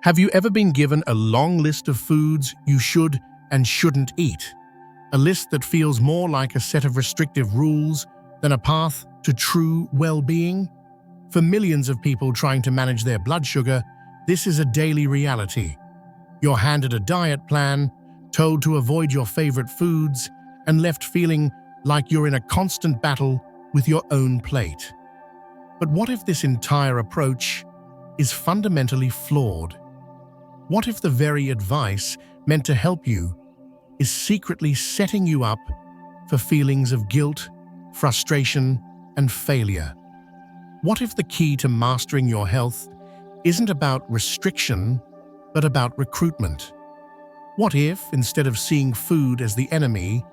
Have you ever been given a long list of foods you should and shouldn't eat? A list that feels more like a set of restrictive rules than a path to true well-being? For millions of people trying to manage their blood sugar, this is a daily reality. You're handed a diet plan, told to avoid your favorite foods, and left feeling like you're in a constant battle with your own plate. But what if this entire approach is fundamentally flawed? What if the very advice meant to help you is secretly setting you up for feelings of guilt, frustration, and failure? What if the key to mastering your health isn't about restriction, but about recruitment? What if, instead of seeing food as the enemy,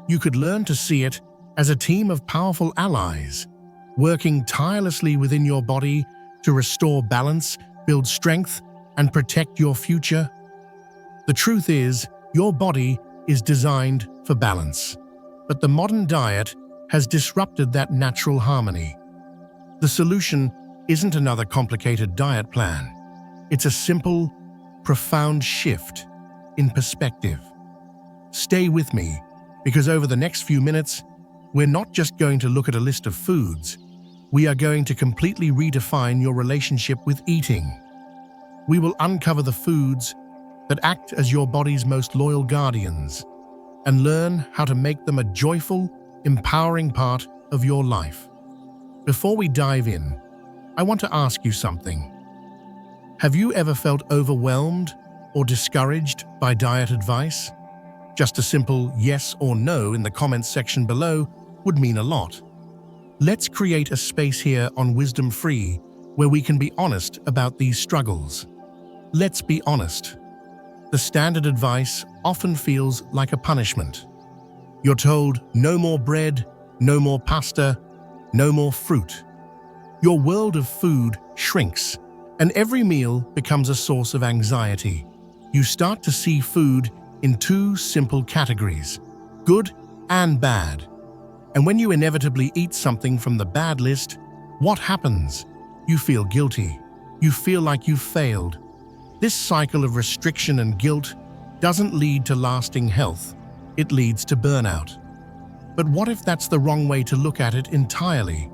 you could learn to see it as a team of powerful allies, working tirelessly within your body to restore balance, build strength, and protect your future? The truth is, your body is designed for balance, but the modern diet has disrupted that natural harmony. The solution isn't another complicated diet plan. It's a simple, profound shift in perspective. Stay with me, because over the next few minutes, we're not just going to look at a list of foods, we are going to completely redefine your relationship with eating. We will uncover the foods that act as your body's most loyal guardians and learn how to make them a joyful, empowering part of your life. Before we dive in, I want to ask you something. Have you ever felt overwhelmed or discouraged by diet advice? Just a simple yes or no in the comments section below would mean a lot. Let's create a space here on Wisdom Free where we can be honest about these struggles. Let's be honest. The standard advice often feels like a punishment. You're told no more bread, no more pasta, no more fruit. Your world of food shrinks, and every meal becomes a source of anxiety. You start to see food in two simple categories, good and bad. And when you inevitably eat something from the bad list, what happens? You feel guilty. You feel like you've failed. This cycle of restriction and guilt doesn't lead to lasting health. It leads to burnout. But what if that's the wrong way to look at it entirely?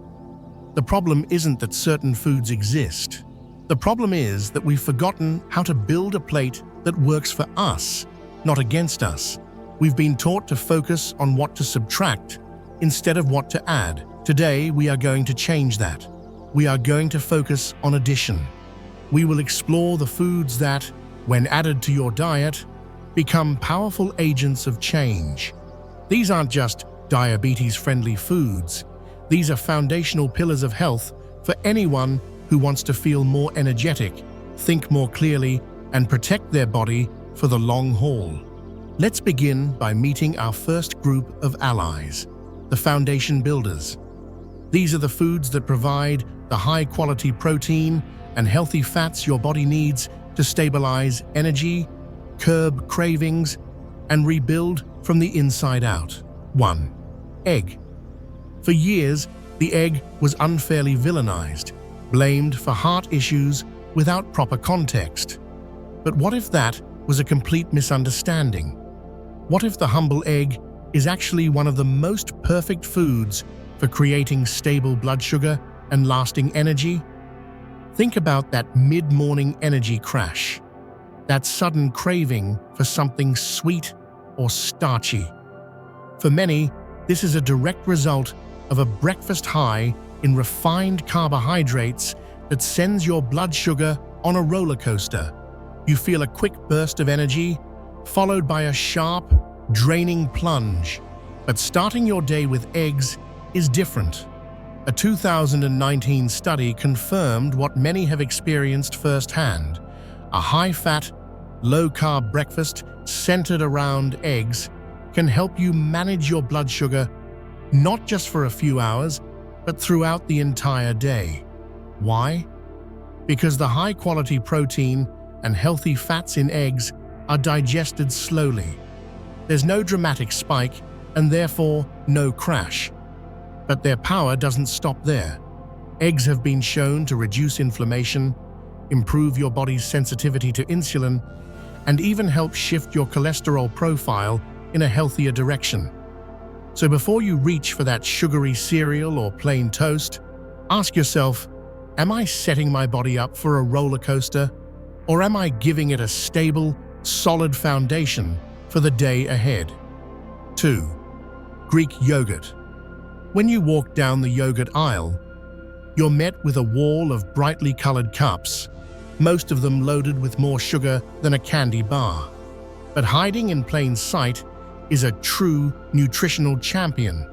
The problem isn't that certain foods exist. The problem is that we've forgotten how to build a plate that works for us, not against us. We've been taught to focus on what to subtract instead of what to add. Today, we are going to change that. We are going to focus on addition. We will explore the foods that, when added to your diet, become powerful agents of change. These aren't just diabetes-friendly foods. These are foundational pillars of health for anyone who wants to feel more energetic, think more clearly, and protect their body for the long haul. Let's begin by meeting our first group of allies, the foundation builders. These are the foods that provide the high-quality protein and healthy fats your body needs to stabilize energy, curb cravings, and rebuild from the inside out. 1. Egg. For years, the egg was unfairly villainized, blamed for heart issues without proper context. But what if that was a complete misunderstanding? What if the humble egg is actually one of the most perfect foods for creating stable blood sugar and lasting energy? Think about that mid-morning energy crash, that sudden craving for something sweet or starchy. For many, this is a direct result of a breakfast high in refined carbohydrates that sends your blood sugar on a roller coaster. You feel a quick burst of energy, followed by a sharp, draining plunge. But starting your day with eggs is different. A 2019 study confirmed what many have experienced firsthand. A high-fat, low-carb breakfast centered around eggs can help you manage your blood sugar not just for a few hours, but throughout the entire day. Why? Because the high-quality protein and healthy fats in eggs are digested slowly. There's no dramatic spike and therefore no crash. But their power doesn't stop there. Eggs have been shown to reduce inflammation, improve your body's sensitivity to insulin, and even help shift your cholesterol profile in a healthier direction. So before you reach for that sugary cereal or plain toast, ask yourself, am I setting my body up for a roller coaster, or am I giving it a stable, solid foundation for the day ahead? 2. Greek yogurt. When you walk down the yogurt aisle, you're met with a wall of brightly colored cups, most of them loaded with more sugar than a candy bar. But hiding in plain sight is a true nutritional champion: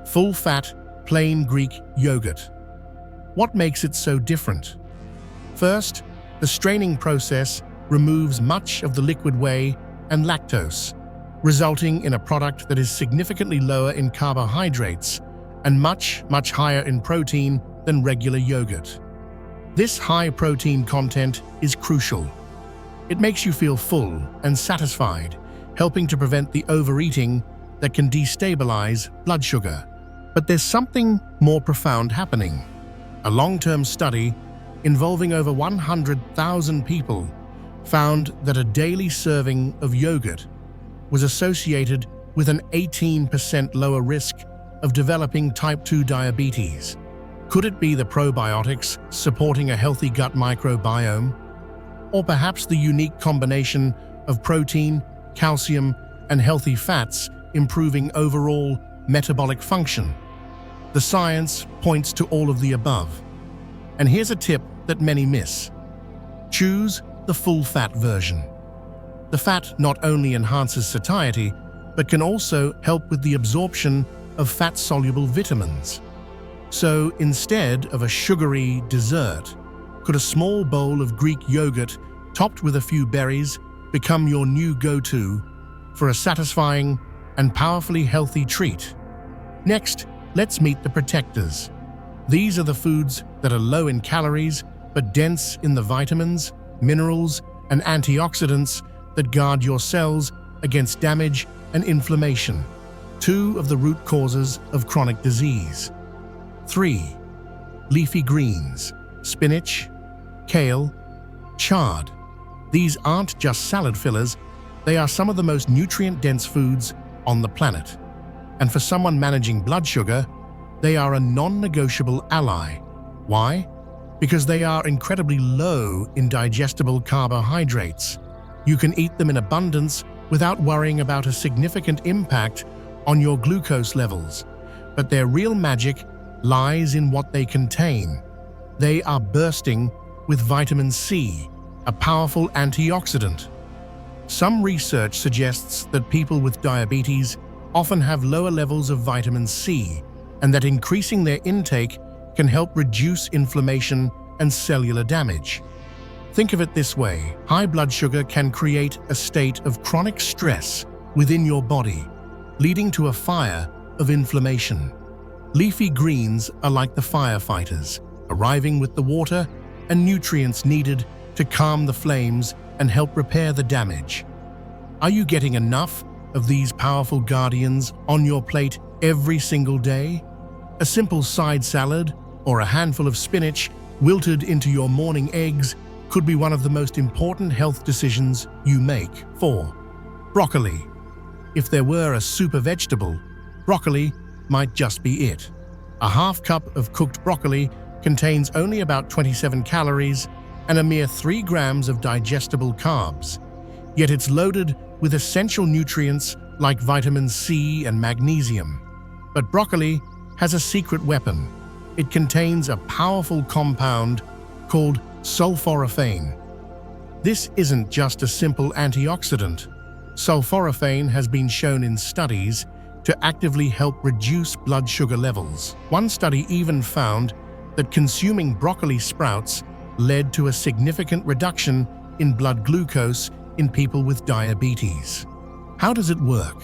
full-fat, plain Greek yogurt. What makes it so different? First, the straining process removes much of the liquid whey and lactose, resulting in a product that is significantly lower in carbohydrates and much higher in protein than regular yogurt. This high protein content is crucial. It makes you feel full and satisfied, helping to prevent the overeating that can destabilize blood sugar. But there's something more profound happening. A long-term study involving over 100,000 people found that a daily serving of yogurt was associated with an 18% lower risk of developing type 2 diabetes. Could it be the probiotics supporting a healthy gut microbiome? Or perhaps the unique combination of protein, calcium, and healthy fats improving overall metabolic function? The science points to all of the above. And here's a tip that many miss. Choose the full-fat version. The fat not only enhances satiety, but can also help with the absorption of fat-soluble vitamins. So instead of a sugary dessert, could a small bowl of Greek yogurt topped with a few berries become your new go-to for a satisfying and powerfully healthy treat? Next, let's meet the protectors. These are the foods that are low in calories but dense in the vitamins, minerals, and antioxidants that guard your cells against damage and inflammation, 2 of the root causes of chronic disease. 3. Leafy greens, spinach, kale, chard. These aren't just salad fillers, they are some of the most nutrient-dense foods on the planet. And for someone managing blood sugar, they are a non-negotiable ally. Why? Because they are incredibly low in digestible carbohydrates. You can eat them in abundance without worrying about a significant impact on your glucose levels. But their real magic lies in what they contain. They are bursting with vitamin C, a powerful antioxidant. Some research suggests that people with diabetes often have lower levels of vitamin C, and that increasing their intake can help reduce inflammation and cellular damage. Think of it this way: high blood sugar can create a state of chronic stress within your body, leading to a fire of inflammation. Leafy greens are like the firefighters, arriving with the water and nutrients needed to calm the flames and help repair the damage. Are you getting enough of these powerful guardians on your plate every single day? A simple side salad or a handful of spinach wilted into your morning eggs could be one of the most important health decisions you make. 4. Broccoli. If there were a super vegetable, broccoli might just be it. A half cup of cooked broccoli contains only about 27 calories and a mere 3 grams of digestible carbs. Yet it's loaded with essential nutrients like vitamin C and magnesium. But broccoli has a secret weapon. It contains a powerful compound called sulforaphane. This isn't just a simple antioxidant. Sulforaphane has been shown in studies to actively help reduce blood sugar levels. One study even found that consuming broccoli sprouts led to a significant reduction in blood glucose in people with diabetes. How does it work?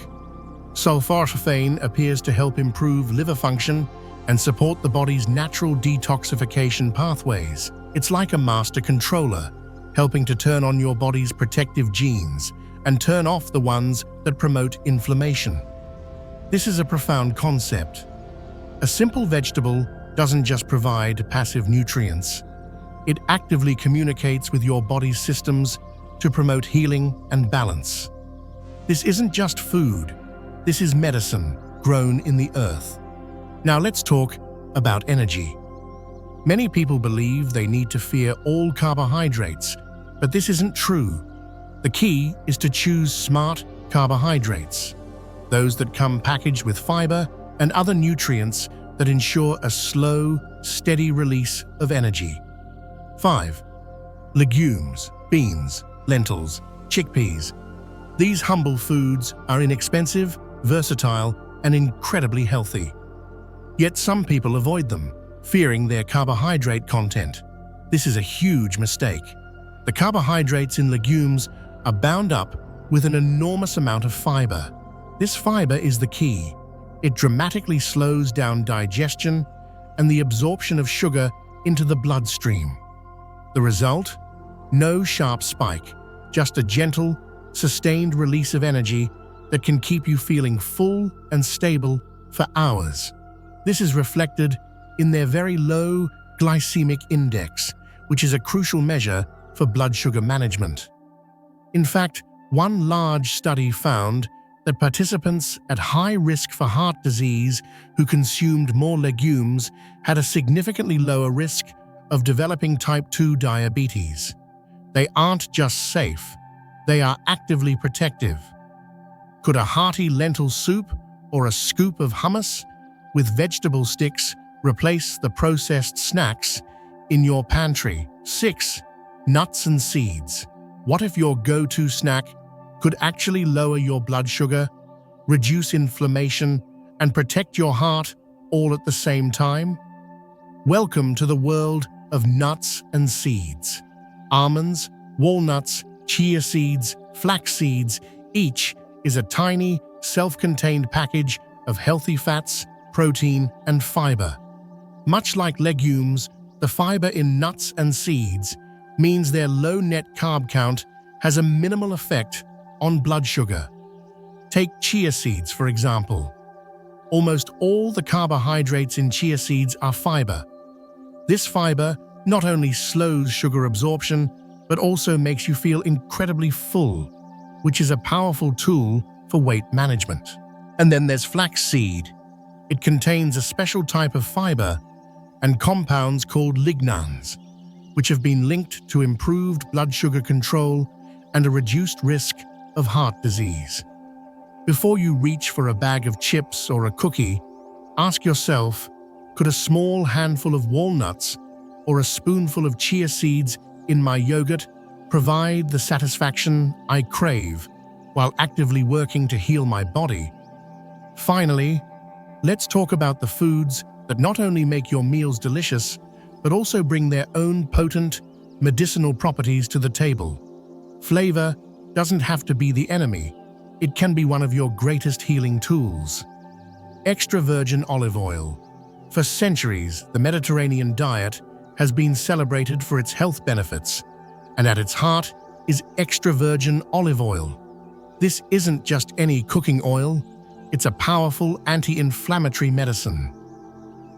Sulforaphane appears to help improve liver function and support the body's natural detoxification pathways. It's like a master controller, helping to turn on your body's protective genes and turn off the ones that promote inflammation. This is a profound concept. A simple vegetable doesn't just provide passive nutrients. It actively communicates with your body's systems to promote healing and balance. This isn't just food, this is medicine grown in the earth. Now let's talk about energy. Many people believe they need to fear all carbohydrates, but this isn't true. The key is to choose smart carbohydrates, those that come packaged with fiber and other nutrients that ensure a slow, steady release of energy. 5. Legumes, beans, lentils, chickpeas. These humble foods are inexpensive, versatile, and incredibly healthy. Yet some people avoid them, fearing their carbohydrate content. This is a huge mistake. The carbohydrates in legumes are bound up with an enormous amount of fiber. This fiber is the key. It dramatically slows down digestion and the absorption of sugar into the bloodstream. The result? No sharp spike, just a gentle, sustained release of energy that can keep you feeling full and stable for hours. This is reflected in their very low glycemic index, which is a crucial measure for blood sugar management. In fact, one large study found that participants at high risk for heart disease who consumed more legumes had a significantly lower risk of developing type 2 diabetes. They aren't just safe, they are actively protective. Could a hearty lentil soup or a scoop of hummus with vegetable sticks replace the processed snacks in your pantry? 6. Nuts and seeds. What if your go-to snack could actually lower your blood sugar, reduce inflammation, and protect your heart all at the same time? Welcome to the world of nuts and seeds. Almonds, walnuts, chia seeds, flax seeds, each is a tiny, self-contained package of healthy fats, protein, and fiber. Much like legumes, the fiber in nuts and seeds means their low net carb count has a minimal effect on blood sugar. Take chia seeds, for example. Almost all the carbohydrates in chia seeds are fiber. This fiber not only slows sugar absorption, but also makes you feel incredibly full, which is a powerful tool for weight management. And then there's flaxseed. It contains a special type of fiber and compounds called lignans, which have been linked to improved blood sugar control and a reduced risk of heart disease. Before you reach for a bag of chips or a cookie, ask yourself, could a small handful of walnuts or a spoonful of chia seeds in my yogurt provide the satisfaction I crave while actively working to heal my body? Finally, let's talk about the foods that not only make your meals delicious, but also bring their own potent medicinal properties to the table. Flavor doesn't have to be the enemy. It can be one of your greatest healing tools. Extra virgin olive oil. For centuries, the Mediterranean diet has been celebrated for its health benefits, and at its heart is extra virgin olive oil. This isn't just any cooking oil, it's a powerful anti-inflammatory medicine.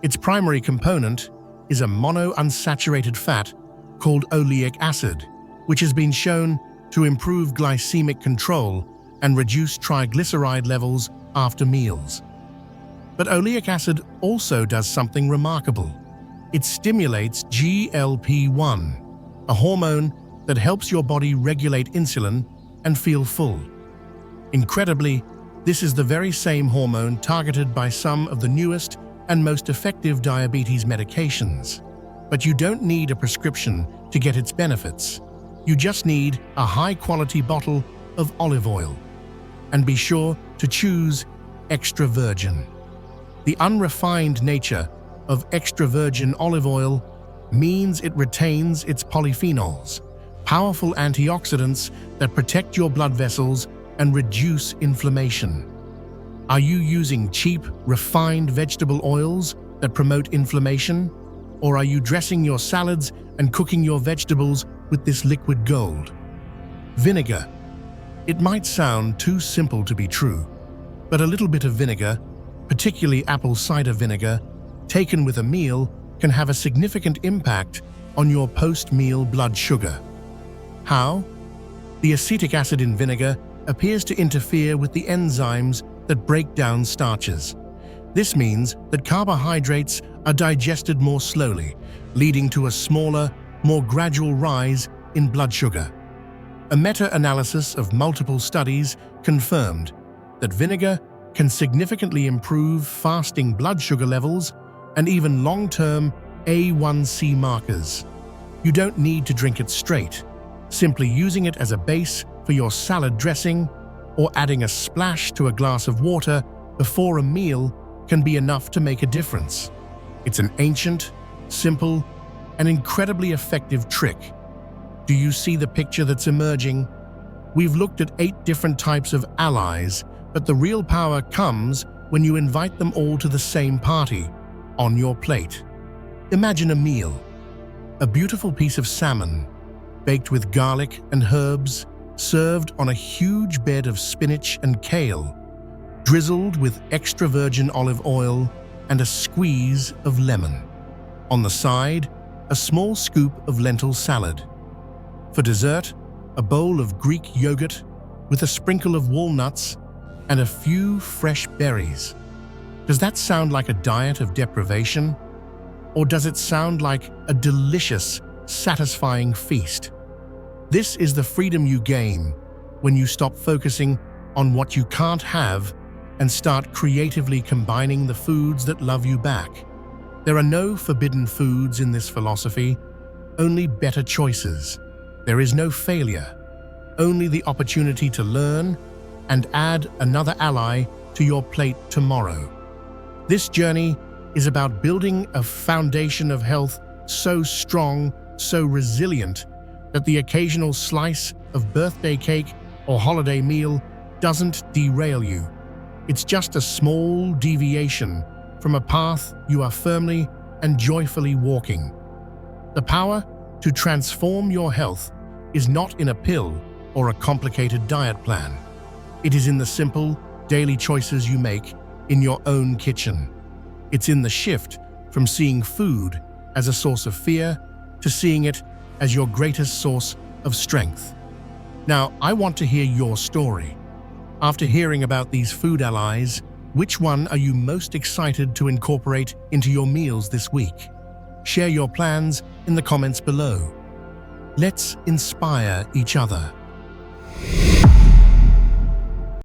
Its primary component is a monounsaturated fat called oleic acid, which has been shown to improve glycemic control and reduce triglyceride levels after meals. But oleic acid also does something remarkable. It stimulates GLP-1, a hormone that helps your body regulate insulin and feel full. Incredibly, this is the very same hormone targeted by some of the newest and most effective diabetes medications. But you don't need a prescription to get its benefits. You just need a high-quality bottle of olive oil. And be sure to choose extra virgin. The unrefined nature of extra virgin olive oil means it retains its polyphenols, powerful antioxidants that protect your blood vessels and reduce inflammation. Are you using cheap, refined vegetable oils that promote inflammation? Or are you dressing your salads and cooking your vegetables with this liquid gold? Vinegar. It might sound too simple to be true, but a little bit of vinegar, particularly apple cider vinegar, taken with a meal can have a significant impact on your post-meal blood sugar. How? The acetic acid in vinegar appears to interfere with the enzymes that break down starches. This means that carbohydrates are digested more slowly, leading to a smaller, more gradual rise in blood sugar. A meta-analysis of multiple studies confirmed that vinegar can significantly improve fasting blood sugar levels and even long-term A1C markers. You don't need to drink it straight. Simply using it as a base for your salad dressing or adding a splash to a glass of water before a meal can be enough to make a difference. It's an ancient, simple, and incredibly effective trick. Do you see the picture that's emerging? We've looked at 8 different types of allies, but the real power comes when you invite them all to the same party, on your plate. Imagine a meal. A beautiful piece of salmon, baked with garlic and herbs, served on a huge bed of spinach and kale, drizzled with extra virgin olive oil and a squeeze of lemon. On the side, a small scoop of lentil salad. For dessert, a bowl of Greek yogurt with a sprinkle of walnuts and a few fresh berries. Does that sound like a diet of deprivation? Or does it sound like a delicious, satisfying feast? This is the freedom you gain when you stop focusing on what you can't have and start creatively combining the foods that love you back. There are no forbidden foods in this philosophy, only better choices. There is no failure, only the opportunity to learn and add another ally to your plate tomorrow. This journey is about building a foundation of health so strong, so resilient, that the occasional slice of birthday cake or holiday meal doesn't derail you. It's just a small deviation from a path you are firmly and joyfully walking. The power to transform your health is not in a pill or a complicated diet plan. It is in the simple, daily choices you make in your own kitchen. It's in the shift from seeing food as a source of fear to seeing it as your greatest source of strength. Now, I want to hear your story. After hearing about these food allies, which one are you most excited to incorporate into your meals this week? Share your plans in the comments below. Let's inspire each other.